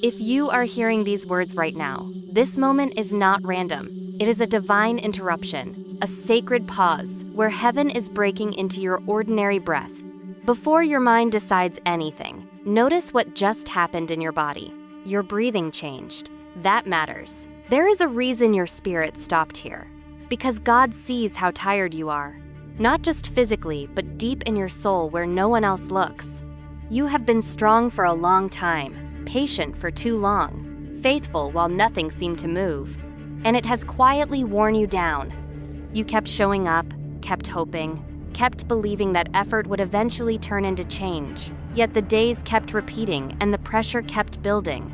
If you are hearing these words right now, this moment is not random. It is a divine interruption, a sacred pause where heaven is breaking into your ordinary breath. Before your mind decides anything, notice what just happened in your body. Your breathing changed. That matters. There is a reason your spirit stopped here. Because God sees how tired you are. Not just physically, but deep in your soul where no one else looks. You have been strong for a long time, patient for too long, faithful while nothing seemed to move. And it has quietly worn you down. You kept showing up, kept hoping, kept believing that effort would eventually turn into change. Yet the days kept repeating and the pressure kept building.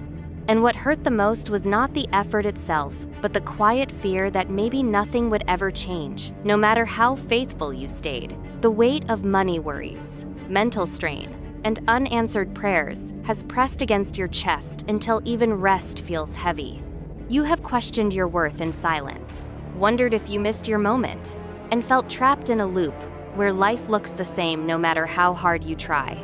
And what hurt the most was not the effort itself, but the quiet fear that maybe nothing would ever change, no matter how faithful you stayed. The weight of money worries, mental strain, and unanswered prayers has pressed against your chest until even rest feels heavy. You have questioned your worth in silence, wondered if you missed your moment, and felt trapped in a loop where life looks the same no matter how hard you try.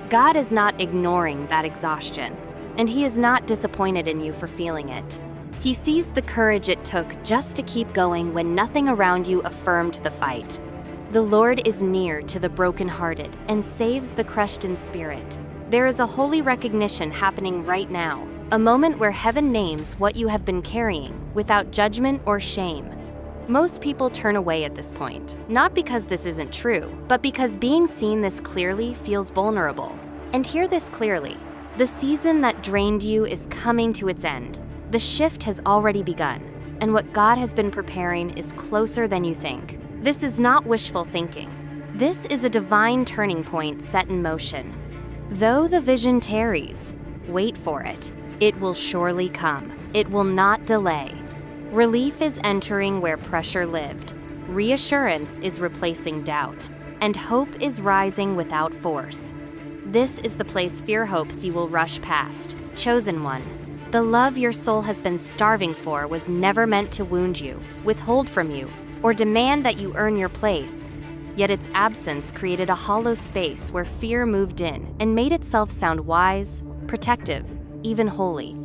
God is not ignoring that exhaustion, and He is not disappointed in you for feeling it. He sees the courage it took just to keep going when nothing around you affirmed the fight. The Lord is near to the brokenhearted and saves the crushed in spirit. There is a holy recognition happening right now, a moment where heaven names what you have been carrying without judgment or shame. Most people turn away at this point, not because this isn't true, but because being seen this clearly feels vulnerable. And hear this clearly. The season that drained you is coming to its end. The shift has already begun, and what God has been preparing is closer than you think. This is not wishful thinking. This is a divine turning point set in motion. Though the vision tarries, wait for it. It will surely come. It will not delay. Relief is entering where pressure lived. Reassurance is replacing doubt, and hope is rising without force. This is the place fear hopes you will rush past. Chosen one. The love your soul has been starving for was never meant to wound you, withhold from you, or demand that you earn your place. Yet its absence created a hollow space where fear moved in and made itself sound wise, protective, even holy.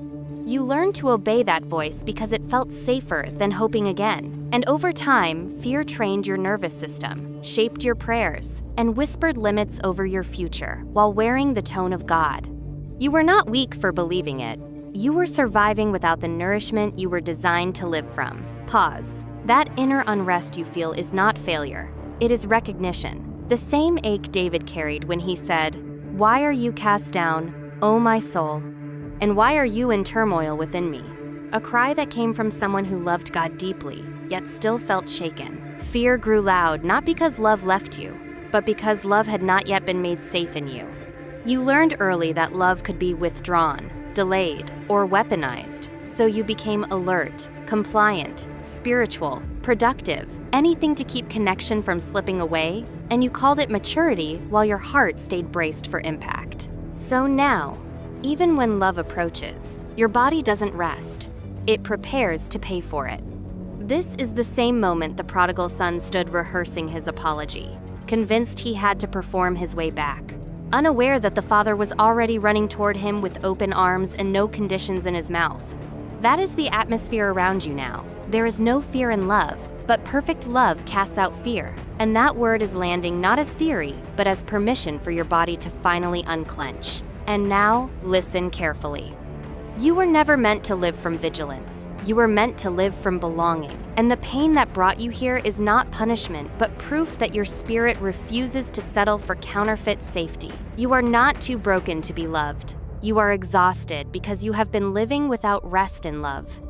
You learned to obey that voice because it felt safer than hoping again. And over time, fear trained your nervous system, shaped your prayers, and whispered limits over your future while wearing the tone of God. You were not weak for believing it. You were surviving without the nourishment you were designed to live from. Pause. That inner unrest you feel is not failure. It is recognition. The same ache David carried when he said, "Why are you cast down, O my soul? And why are you in turmoil within me?" A cry that came from someone who loved God deeply, yet still felt shaken. Fear grew loud not because love left you, but because love had not yet been made safe in you. You learned early that love could be withdrawn, delayed, or weaponized, so you became alert, compliant, spiritual, productive, anything to keep connection from slipping away, and you called it maturity while your heart stayed braced for impact. So now, even when love approaches, your body doesn't rest. It prepares to pay for it. This is the same moment the prodigal son stood rehearsing his apology, convinced he had to perform his way back, unaware that the father was already running toward him with open arms and no conditions in his mouth. That is the atmosphere around you now. There is no fear in love, but perfect love casts out fear. And that word is landing not as theory, but as permission for your body to finally unclench. And now, listen carefully. You were never meant to live from vigilance. You were meant to live from belonging. And the pain that brought you here is not punishment, but proof that your spirit refuses to settle for counterfeit safety. You are not too broken to be loved. You are exhausted because you have been living without rest in love.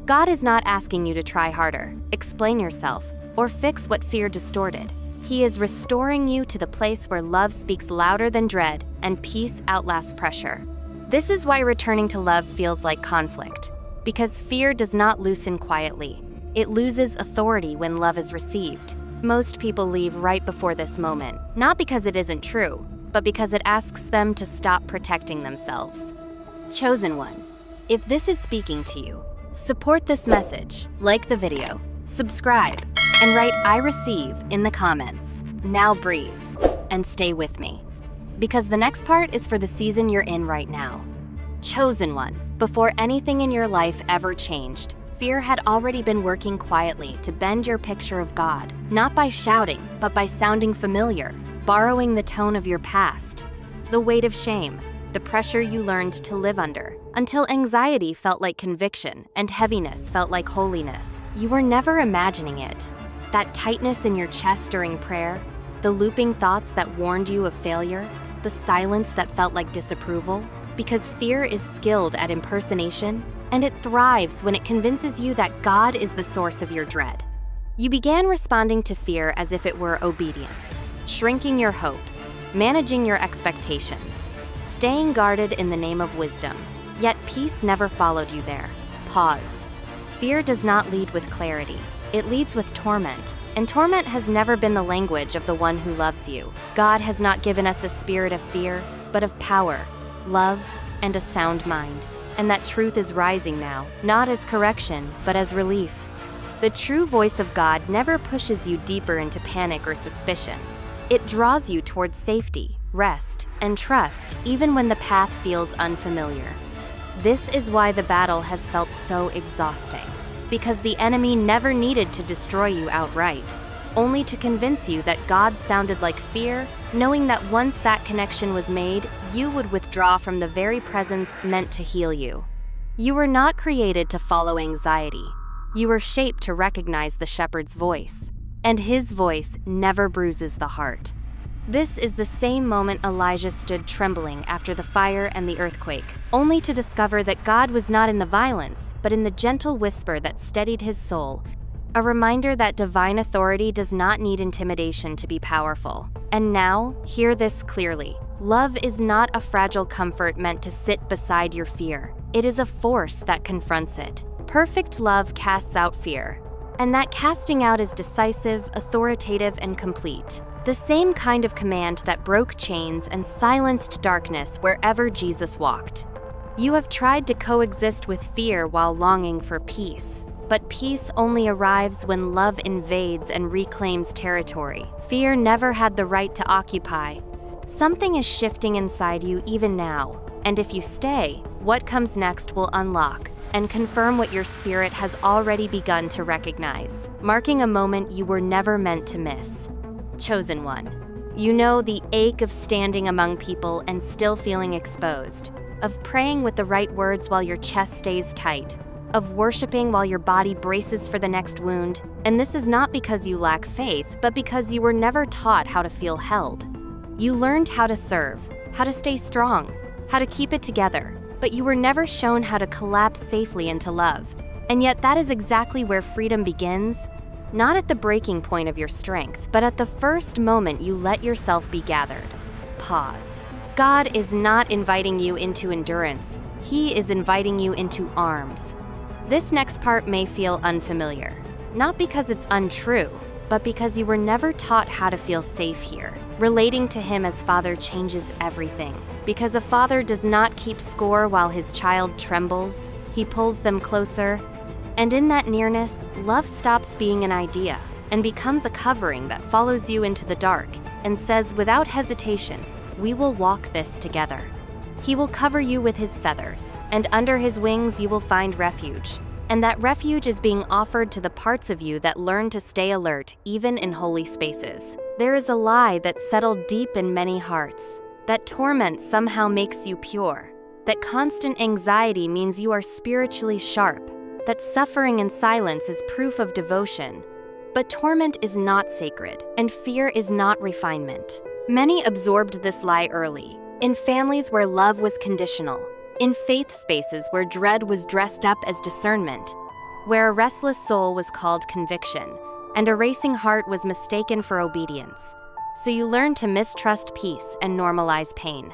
God is not asking you to try harder, explain yourself, or fix what fear distorted. He is restoring you to the place where love speaks louder than dread and peace outlasts pressure. This is why returning to love feels like conflict, because fear does not loosen quietly. It loses authority when love is received. Most people leave right before this moment, not because it isn't true, but because it asks them to stop protecting themselves. Chosen one, if this is speaking to you, support this message, like the video, subscribe, and write "I receive" in the comments. Now breathe and stay with me, because the next part is for the season you're in right now. Chosen one. Before anything in your life ever changed, fear had already been working quietly to bend your picture of God, not by shouting, but by sounding familiar, borrowing the tone of your past. The weight of shame, the pressure you learned to live under, until anxiety felt like conviction and heaviness felt like holiness. You were never imagining it. That tightness in your chest during prayer, the looping thoughts that warned you of failure, the silence that felt like disapproval, because fear is skilled at impersonation, and it thrives when it convinces you that God is the source of your dread. You began responding to fear as if it were obedience, shrinking your hopes, managing your expectations, staying guarded in the name of wisdom. Yet peace never followed you there. Pause. Fear does not lead with clarity. It leads with torment, and torment has never been the language of the one who loves you. God has not given us a spirit of fear, but of power, love, and a sound mind. And that truth is rising now, not as correction, but as relief. The true voice of God never pushes you deeper into panic or suspicion. It draws you towards safety, rest, and trust, even when the path feels unfamiliar. This is why the battle has felt so exhausting, because the enemy never needed to destroy you outright, only to convince you that God sounded like fear, knowing that once that connection was made, you would withdraw from the very presence meant to heal you. You were not created to follow anxiety. You were shaped to recognize the shepherd's voice, and his voice never bruises the heart. This is the same moment Elijah stood trembling after the fire and the earthquake, only to discover that God was not in the violence, but in the gentle whisper that steadied his soul. A reminder that divine authority does not need intimidation to be powerful. And now, hear this clearly. Love is not a fragile comfort meant to sit beside your fear. It is a force that confronts it. Perfect love casts out fear, and that casting out is decisive, authoritative, and complete. The same kind of command that broke chains and silenced darkness wherever Jesus walked. You have tried to coexist with fear while longing for peace. But peace only arrives when love invades and reclaims territory. Fear never had the right to occupy. Something is shifting inside you even now, and if you stay, what comes next will unlock and confirm what your spirit has already begun to recognize, marking a moment you were never meant to miss. Chosen one. You know the ache of standing among people and still feeling exposed, of praying with the right words while your chest stays tight, of worshiping while your body braces for the next wound. And this is not because you lack faith, but because you were never taught how to feel held. You learned how to serve, how to stay strong, how to keep it together, but you were never shown how to collapse safely into love. And yet that is exactly where freedom begins, not at the breaking point of your strength, but at the first moment you let yourself be gathered. Pause. God is not inviting you into endurance. He is inviting you into arms. This next part may feel unfamiliar, not because it's untrue, but because you were never taught how to feel safe here. Relating to him as Father changes everything, because a father does not keep score while his child trembles. He pulls them closer, and in that nearness, love stops being an idea and becomes a covering that follows you into the dark and says without hesitation, "We will walk this together." He will cover you with his feathers, and under his wings you will find refuge. And that refuge is being offered to the parts of you that learn to stay alert, even in holy spaces. There is a lie that settled deep in many hearts, that torment somehow makes you pure, that constant anxiety means you are spiritually sharp, that suffering in silence is proof of devotion. But torment is not sacred, and fear is not refinement. Many absorbed this lie early, in families where love was conditional, in faith spaces where dread was dressed up as discernment, where a restless soul was called conviction, and a racing heart was mistaken for obedience. So you learn to mistrust peace and normalize pain.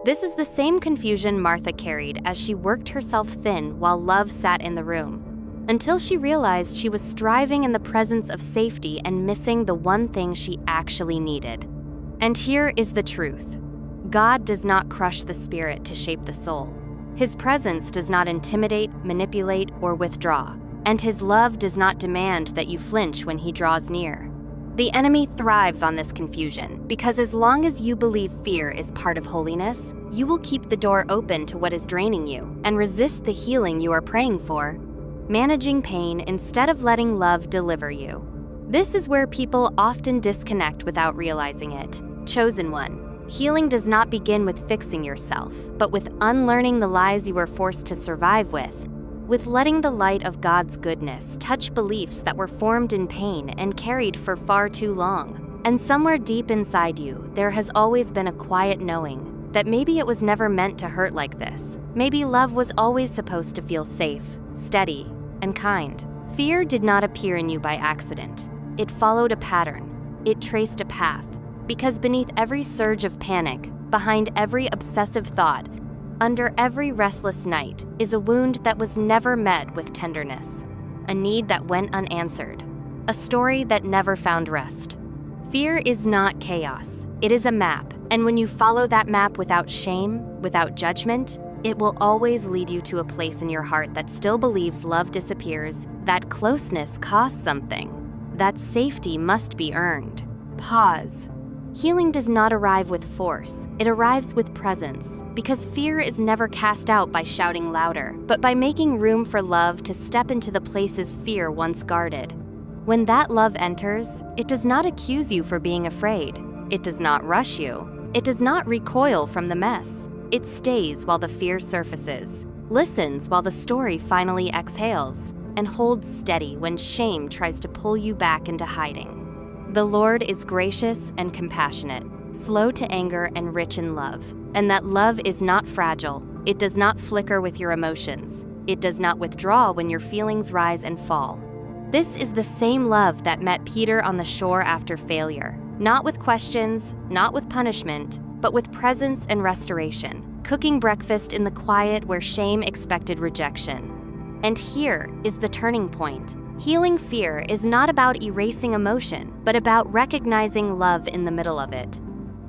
This is the same confusion Martha carried as she worked herself thin while love sat in the room, until she realized she was striving in the presence of safety and missing the one thing she actually needed. And here is the truth. God does not crush the spirit to shape the soul. His presence does not intimidate, manipulate, or withdraw, and his love does not demand that you flinch when he draws near. The enemy thrives on this confusion because as long as you believe fear is part of holiness, you will keep the door open to what is draining you and resist the healing you are praying for, managing pain instead of letting love deliver you. This is where people often disconnect without realizing it. Chosen one, healing does not begin with fixing yourself, but with unlearning the lies you were forced to survive with letting the light of God's goodness touch beliefs that were formed in pain and carried for far too long. And somewhere deep inside you, there has always been a quiet knowing that maybe it was never meant to hurt like this. Maybe love was always supposed to feel safe, steady, and kind. Fear did not appear in you by accident. It followed a pattern. It traced a path. Because beneath every surge of panic, behind every obsessive thought, under every restless night is a wound that was never met with tenderness, a need that went unanswered, a story that never found rest. Fear is not chaos. It is a map, and when you follow that map without shame, without judgment, it will always lead you to a place in your heart that still believes love disappears, that closeness costs something, that safety must be earned. Pause. Healing does not arrive with force, it arrives with presence, because fear is never cast out by shouting louder, but by making room for love to step into the places fear once guarded. When that love enters, it does not accuse you for being afraid. It does not rush you. It does not recoil from the mess. It stays while the fear surfaces, listens while the story finally exhales, and holds steady when shame tries to pull you back into hiding. The Lord is gracious and compassionate, slow to anger and rich in love. And that love is not fragile. It does not flicker with your emotions. It does not withdraw when your feelings rise and fall. This is the same love that met Peter on the shore after failure. Not with questions, not with punishment, but with presence and restoration, cooking breakfast in the quiet where shame expected rejection. And here is the turning point. Healing fear is not about erasing emotion, but about recognizing love in the middle of it.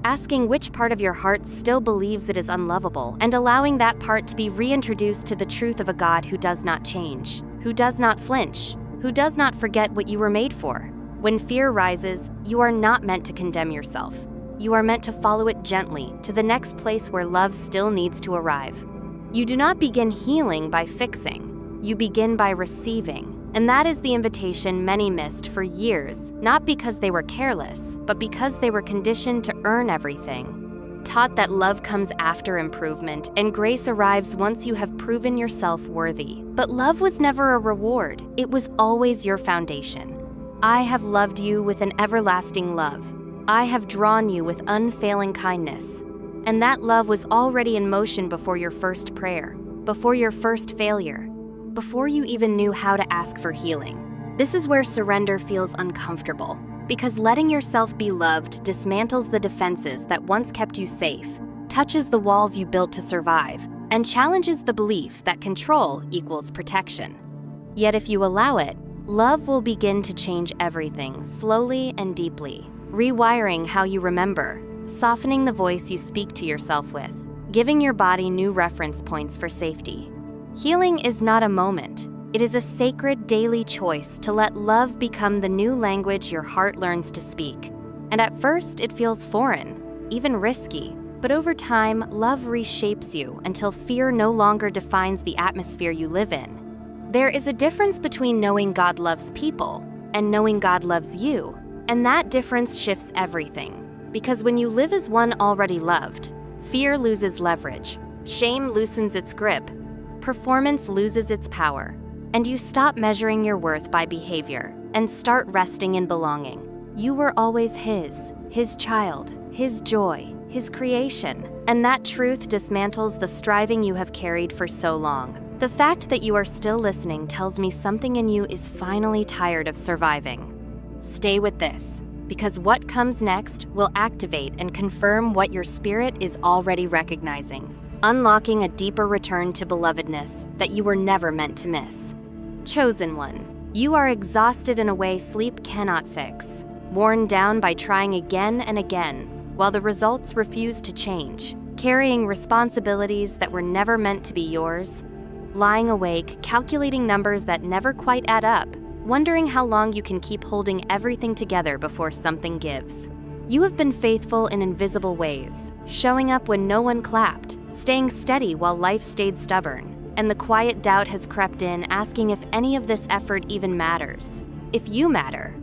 Asking which part of your heart still believes it is unlovable, and allowing that part to be reintroduced to the truth of a God who does not change, who does not flinch, who does not forget what you were made for. When fear rises, you are not meant to condemn yourself. You are meant to follow it gently to the next place where love still needs to arrive. You do not begin healing by fixing. You begin by receiving. And that is the invitation many missed for years, not because they were careless, but because they were conditioned to earn everything. Taught that love comes after improvement and grace arrives once you have proven yourself worthy. But love was never a reward. It was always your foundation. I have loved you with an everlasting love. I have drawn you with unfailing kindness. And that love was already in motion before your first prayer, before your first failure, before you even knew how to ask for healing. This is where surrender feels uncomfortable, because letting yourself be loved dismantles the defenses that once kept you safe, touches the walls you built to survive, and challenges the belief that control equals protection. Yet if you allow it, love will begin to change everything slowly and deeply, rewiring how you remember, softening the voice you speak to yourself with, giving your body new reference points for safety. Healing is not a moment. It is a sacred daily choice to let love become the new language your heart learns to speak. And at first, it feels foreign, even risky. But over time, love reshapes you until fear no longer defines the atmosphere you live in. There is a difference between knowing God loves people and knowing God loves you. And that difference shifts everything. Because when you live as one already loved, fear loses leverage, shame loosens its grip, performance loses its power, and you stop measuring your worth by behavior and start resting in belonging. You were always His child, His joy, His creation, and that truth dismantles the striving you have carried for so long. The fact that you are still listening tells me something in you is finally tired of surviving. Stay with this, because what comes next will activate and confirm what your spirit is already recognizing, unlocking a deeper return to belovedness that you were never meant to miss. Chosen one, you are exhausted in a way sleep cannot fix, worn down by trying again and again, while the results refuse to change, carrying responsibilities that were never meant to be yours, lying awake, calculating numbers that never quite add up, wondering how long you can keep holding everything together before something gives. You have been faithful in invisible ways, showing up when no one clapped, staying steady while life stayed stubborn, and the quiet doubt has crept in, asking if any of this effort even matters. If you matter,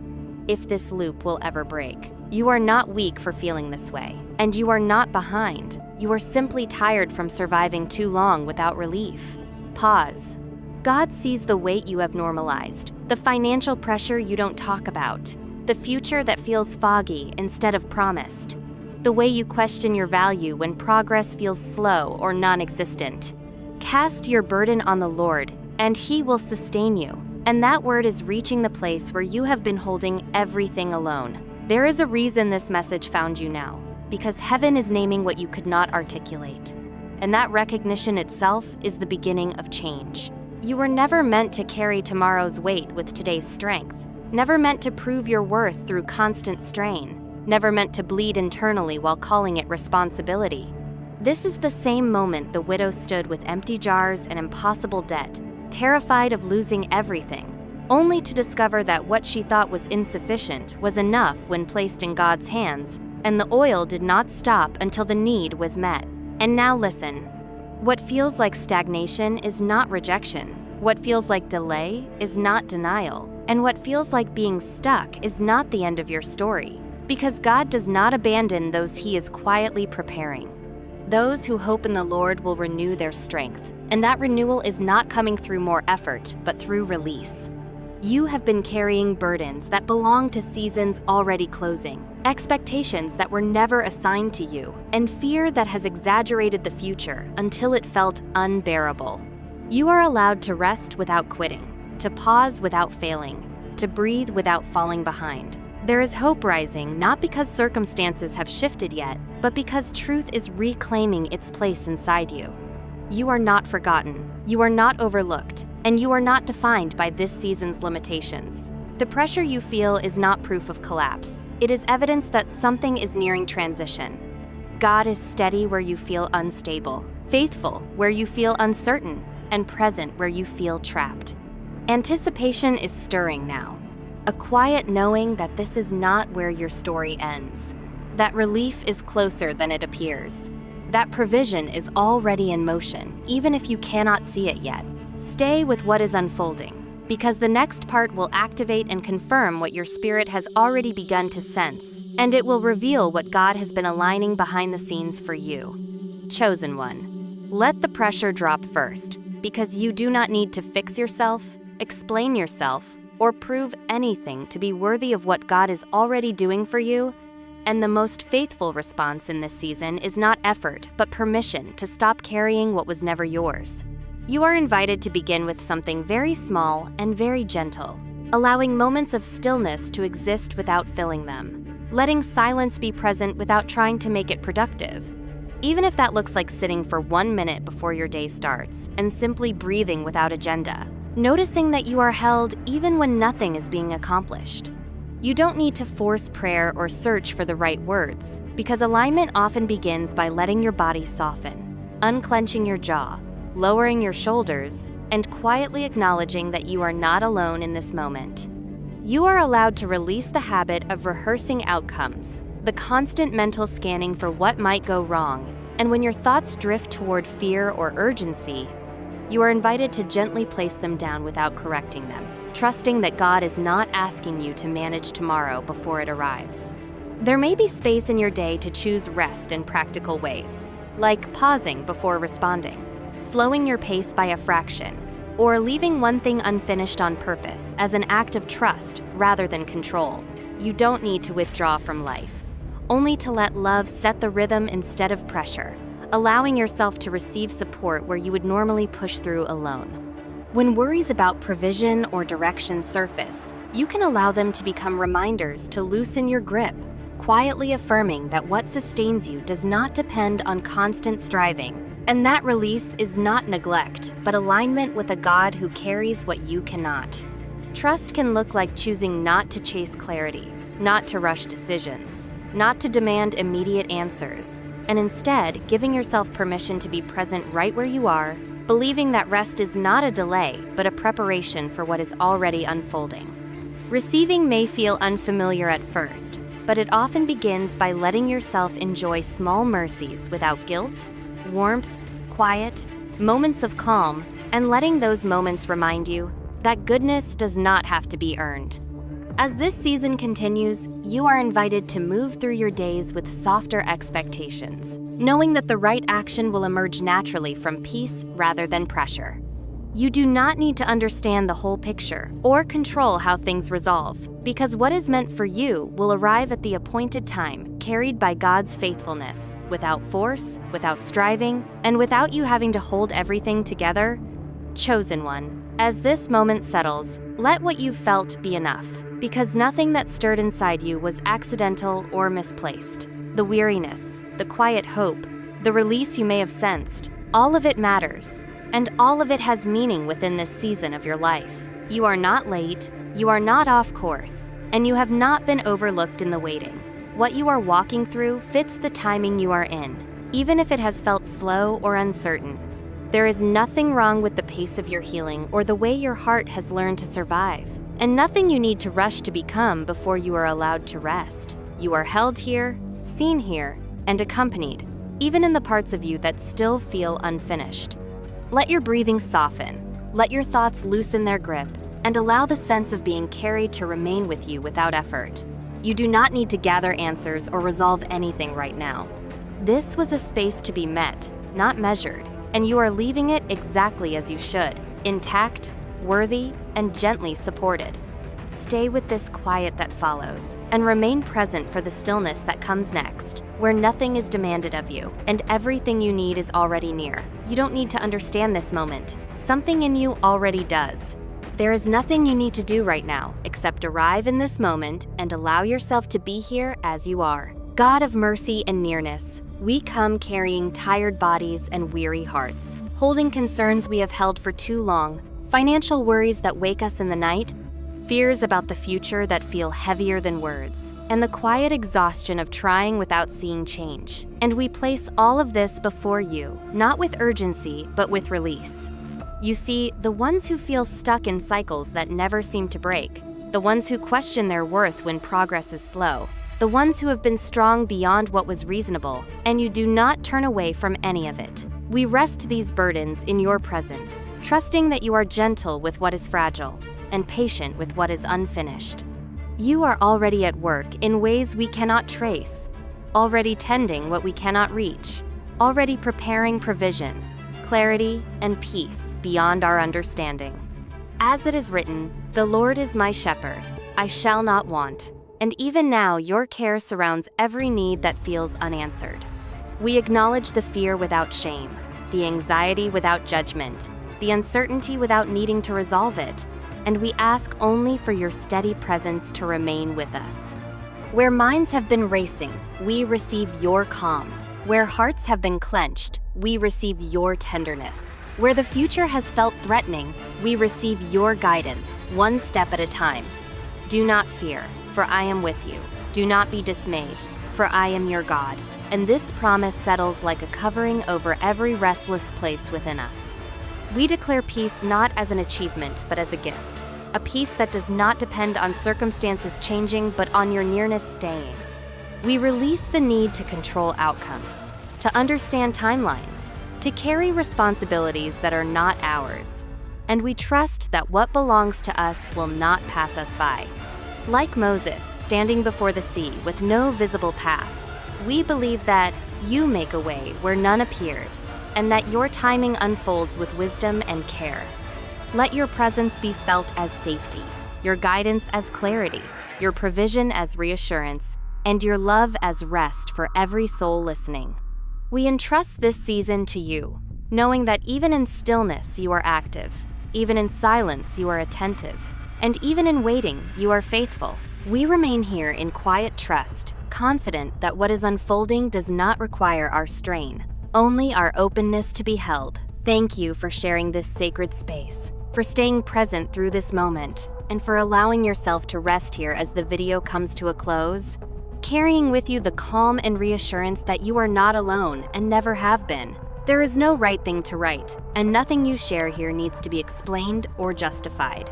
if this loop will ever break. You are not weak for feeling this way, and you are not behind. You are simply tired from surviving too long without relief. Pause. God sees the weight you have normalized, the financial pressure you don't talk about, the future that feels foggy instead of promised, the way you question your value when progress feels slow or non-existent. Cast your burden on the Lord, and He will sustain you. And that word is reaching the place where you have been holding everything alone. There is a reason this message found you now, because heaven is naming what you could not articulate. And that recognition itself is the beginning of change. You were never meant to carry tomorrow's weight with today's strength, never meant to prove your worth through constant strain, never meant to bleed internally while calling it responsibility. This is the same moment the widow stood with empty jars and impossible debt, terrified of losing everything, only to discover that what she thought was insufficient was enough when placed in God's hands, and the oil did not stop until the need was met. And now listen. What feels like stagnation is not rejection. What feels like delay is not denial. And what feels like being stuck is not the end of your story, because God does not abandon those He is quietly preparing. Those who hope in the Lord will renew their strength, and that renewal is not coming through more effort, but through release. You have been carrying burdens that belong to seasons already closing, expectations that were never assigned to you, and fear that has exaggerated the future until it felt unbearable. You are allowed to rest without quitting, to pause without failing, to breathe without falling behind. There is hope rising, not because circumstances have shifted yet, but because truth is reclaiming its place inside you. You are not forgotten, you are not overlooked, and you are not defined by this season's limitations. The pressure you feel is not proof of collapse. It is evidence that something is nearing transition. God is steady where you feel unstable, faithful where you feel uncertain, and present where you feel trapped. Anticipation is stirring now, a quiet knowing that this is not where your story ends, that relief is closer than it appears, that provision is already in motion, even if you cannot see it yet. Stay with what is unfolding, because the next part will activate and confirm what your spirit has already begun to sense, and it will reveal what God has been aligning behind the scenes for you. Chosen one, let the pressure drop first, because you do not need to fix yourself, explain yourself, or prove anything to be worthy of what God is already doing for you. And the most faithful response in this season is not effort, but permission to stop carrying what was never yours. You are invited to begin with something very small and very gentle, allowing moments of stillness to exist without filling them, letting silence be present without trying to make it productive. Even if that looks like sitting for 1 minute before your day starts and simply breathing without agenda, noticing that you are held even when nothing is being accomplished. You don't need to force prayer or search for the right words, because alignment often begins by letting your body soften, unclenching your jaw, lowering your shoulders, and quietly acknowledging that you are not alone in this moment. You are allowed to release the habit of rehearsing outcomes, the constant mental scanning for what might go wrong, and when your thoughts drift toward fear or urgency, you are invited to gently place them down without correcting them, trusting that God is not asking you to manage tomorrow before it arrives. There may be space in your day to choose rest in practical ways, like pausing before responding, slowing your pace by a fraction, or leaving one thing unfinished on purpose as an act of trust rather than control. You don't need to withdraw from life, only to let love set the rhythm instead of pressure, allowing yourself to receive support where you would normally push through alone. When worries about provision or direction surface, you can allow them to become reminders to loosen your grip, quietly affirming that what sustains you does not depend on constant striving, and that release is not neglect, but alignment with a God who carries what you cannot. Trust can look like choosing not to chase clarity, not to rush decisions, not to demand immediate answers, and instead giving yourself permission to be present right where you are, believing that rest is not a delay, but a preparation for what is already unfolding. Receiving may feel unfamiliar at first, but it often begins by letting yourself enjoy small mercies without guilt, warmth, quiet, moments of calm, and letting those moments remind you that goodness does not have to be earned. As this season continues, you are invited to move through your days with softer expectations, knowing that the right action will emerge naturally from peace rather than pressure. You do not need to understand the whole picture or control how things resolve, because what is meant for you will arrive at the appointed time, carried by God's faithfulness, without force, without striving, and without you having to hold everything together. Chosen one, as this moment settles, let what you felt be enough, because nothing that stirred inside you was accidental or misplaced. The weariness, the quiet hope, the release you may have sensed, all of it matters. And all of it has meaning within this season of your life. You are not late, you are not off course, and you have not been overlooked in the waiting. What you are walking through fits the timing you are in, even if it has felt slow or uncertain. There is nothing wrong with the pace of your healing or the way your heart has learned to survive, and nothing you need to rush to become before you are allowed to rest. You are held here, seen here, and accompanied, even in the parts of you that still feel unfinished. Let your breathing soften, let your thoughts loosen their grip, and allow the sense of being carried to remain with you without effort. You do not need to gather answers or resolve anything right now. This was a space to be met, not measured, and you are leaving it exactly as you should, intact, worthy, and gently supported. Stay with this quiet that follows, and remain present for the stillness that comes next, where nothing is demanded of you, and everything you need is already near. You don't need to understand this moment. Something in you already does. There is nothing you need to do right now, except arrive in this moment and allow yourself to be here as you are. God of mercy and nearness, we come carrying tired bodies and weary hearts, holding concerns we have held for too long, financial worries that wake us in the night, fears about the future that feel heavier than words, and the quiet exhaustion of trying without seeing change. And we place all of this before you, not with urgency, but with release. You see, the ones who feel stuck in cycles that never seem to break, the ones who question their worth when progress is slow, the ones who have been strong beyond what was reasonable, and you do not turn away from any of it. We rest these burdens in your presence, trusting that you are gentle with what is fragile, and patient with what is unfinished. You are already at work in ways we cannot trace, already tending what we cannot reach, already preparing provision, clarity, and peace beyond our understanding. As it is written, "The Lord is my shepherd, I shall not want," and even now your care surrounds every need that feels unanswered. We acknowledge the fear without shame, the anxiety without judgment, the uncertainty without needing to resolve it, and we ask only for your steady presence to remain with us. Where minds have been racing, we receive your calm. Where hearts have been clenched, we receive your tenderness. Where the future has felt threatening, we receive your guidance, one step at a time. Do not fear, for I am with you. Do not be dismayed, for I am your God. And this promise settles like a covering over every restless place within us. We declare peace not as an achievement, but as a gift. A peace that does not depend on circumstances changing, but on your nearness staying. We release the need to control outcomes, to understand timelines, to carry responsibilities that are not ours. And we trust that what belongs to us will not pass us by. Like Moses, standing before the sea with no visible path, we believe that you make a way where none appears, and that your timing unfolds with wisdom and care. Let your presence be felt as safety, your guidance as clarity, your provision as reassurance, and your love as rest for every soul listening. We entrust this season to you, knowing that even in stillness you are active, even in silence you are attentive, and even in waiting you are faithful. We remain here in quiet trust, confident that what is unfolding does not require our strain, only our openness to be held. Thank you for sharing this sacred space, for staying present through this moment, and for allowing yourself to rest here as the video comes to a close, carrying with you the calm and reassurance that you are not alone and never have been. There is no right thing to write, and nothing you share here needs to be explained or justified.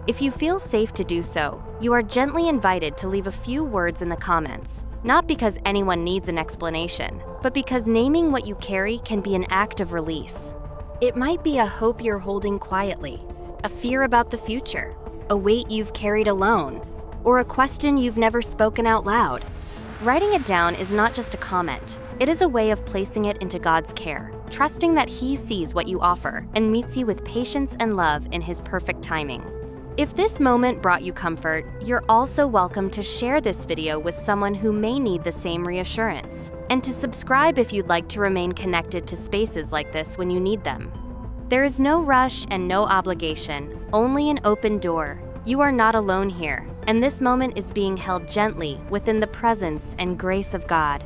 If you feel safe to do so, You are gently invited to leave a few words in the comments, not because anyone needs an explanation, but because naming what you carry can be an act of release. It might be a hope you're holding quietly, a fear about the future, a weight you've carried alone, or a question you've never spoken out loud. Writing it down is not just a comment. It is a way of placing it into God's care, trusting that He sees what you offer and meets you with patience and love in His perfect timing. If this moment brought you comfort, you're also welcome to share this video with someone who may need the same reassurance, and to subscribe if you'd like to remain connected to spaces like this when you need them. There is no rush and no obligation, only an open door. You are not alone here, and this moment is being held gently within the presence and grace of God.